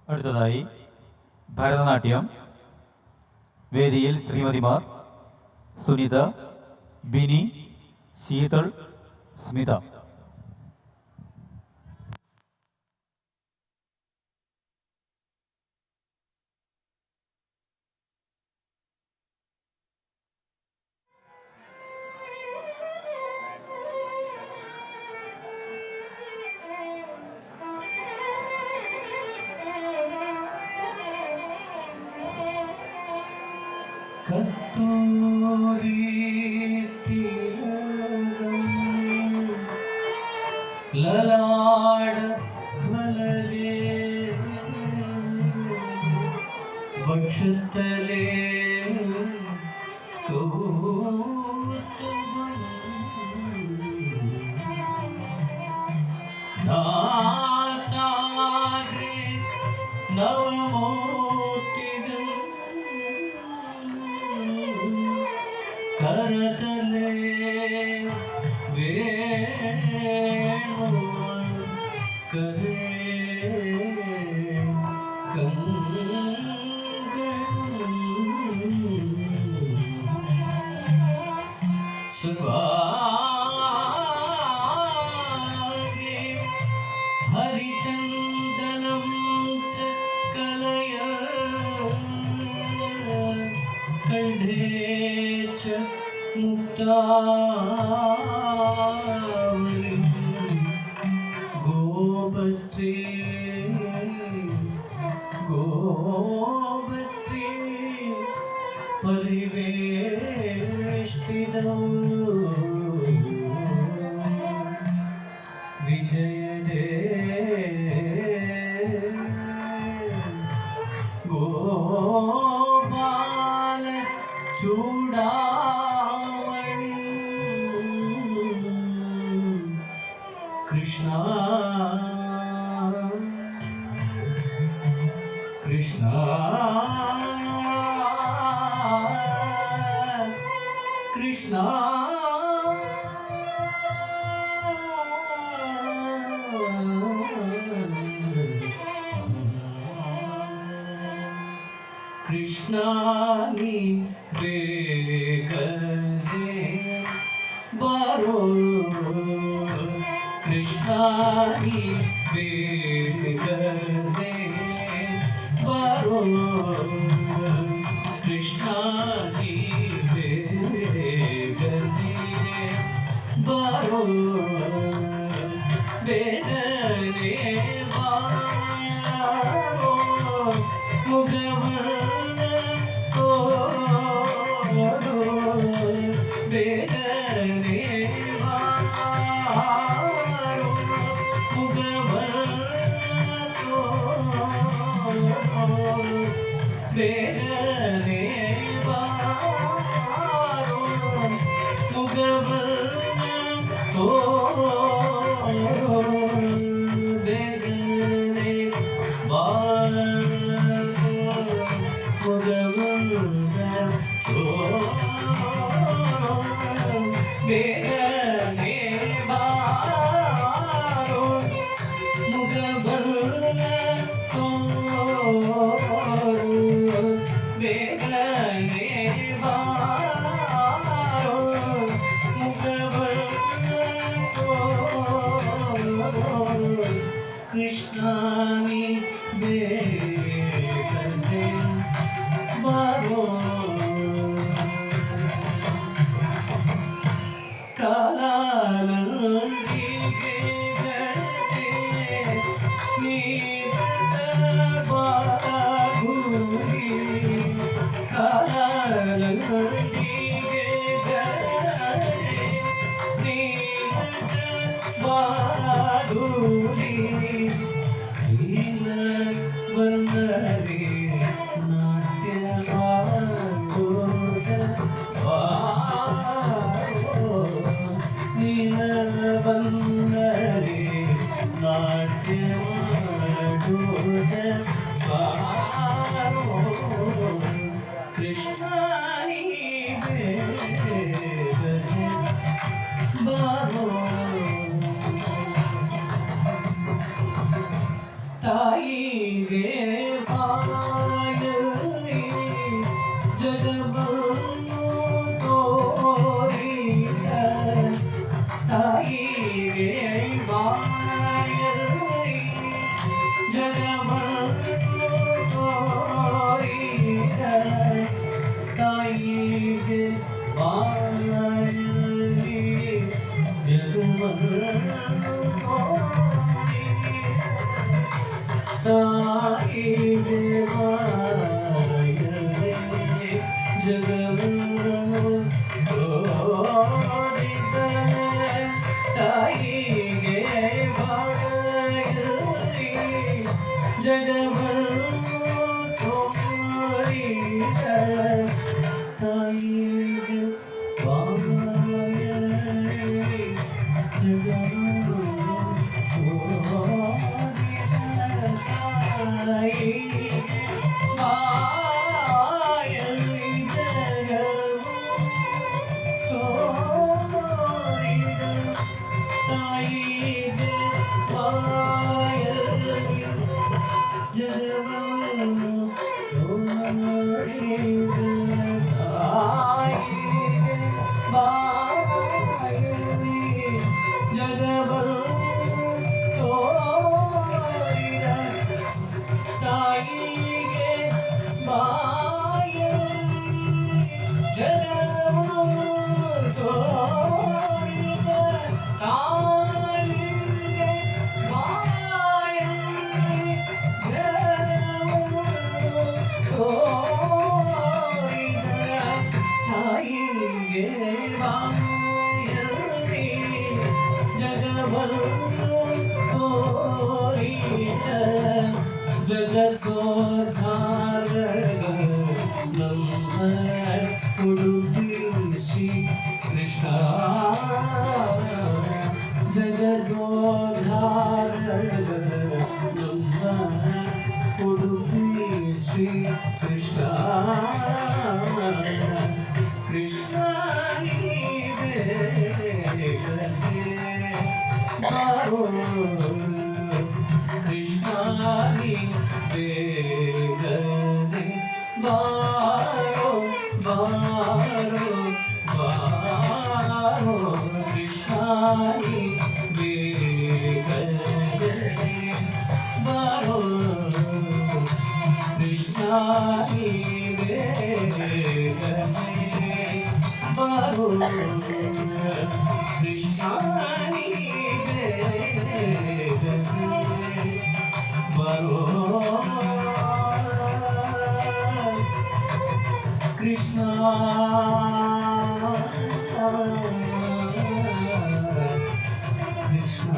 അടുത്തതായി ഭരതനാട്യം. വേദിയിൽ ശ്രീമതിമാർ സുനിത, ബിനി, ശീതൾ, സ്മിത. കസ്തൂരി തിലകം ലലാട ഫലലേ വക്ഷസ്ഥലേ കൗസ്തുഭം നാസാഗ്രേ നവമോത്തികം करतले वेणु करे कंगन सुभागे हरिचंदनं च कलय कंढे मुक्तावली गोपस्त्री परिवेष्टितौ विजयदे गोपाल चूड़ा कृष्णा कृष्णा कृष्णा कृष्णानी बेगदे बारो कृष्णानी बेगदे बारो कृष्णानी बेगदे बारो बेगदे बारो मुगवर्ण को बेगदे बेगने बारो मुगवर्ण तो बेगने बारो मुगवर्ण तो बेगने बारो मुगवर्ण तो कृष्णानी ತಾಯಿಗೆ ಬಾಯಲಿ ಜಗವನ್ನು ತೋರಿದ ತಾಯಿಗೆ ಬಾಯಲಿ ಜಗವನ್ನು ತೋರಿದ ತಾಯಿಗೆ ಬಾಯಲಿ ಜಗವನ್ನು ತಾಯಿಗೆ ಬಾಯಲಿ ಜಗವನ್ನು ತೋರಿದ ತಾಯಿಗೆ ಬಾಯಲಿ ಜಗವನ್ನು ತೋರಿದ ತಾಯಿಗೆ ಬಾಯಲಿ ಜಗವನ್ನು ಜಗದೋದ್ಧಾರಕ ನಮ್ಮ ಉಡುಪಿ ಶ್ರೀ ಕೃಷ್ಣ ಜಗದೋದ್ಧಾರಕ ನಮ್ಮ ಉಡುಪಿ ಶ್ರೀ ಕೃಷ್ಣ ಕೃಷ್ಣ ಕೃಷ್ಣಾನಿ ಬೇಗನೆ ಬಾರೋ ಬಾರೋ ಬಾರೋ ಕೃಷ್ಣಾನಿ ಬೇಗನೆ ಬಾರೋ ಕೃಷ್ಣಾನಿ ಬೇಗನೆ ಬಾರೋ ಕೃಷ್ಣಾನಿ ಬರೋ ಕೃಷ್ಣ ಕೃಷ್ಣ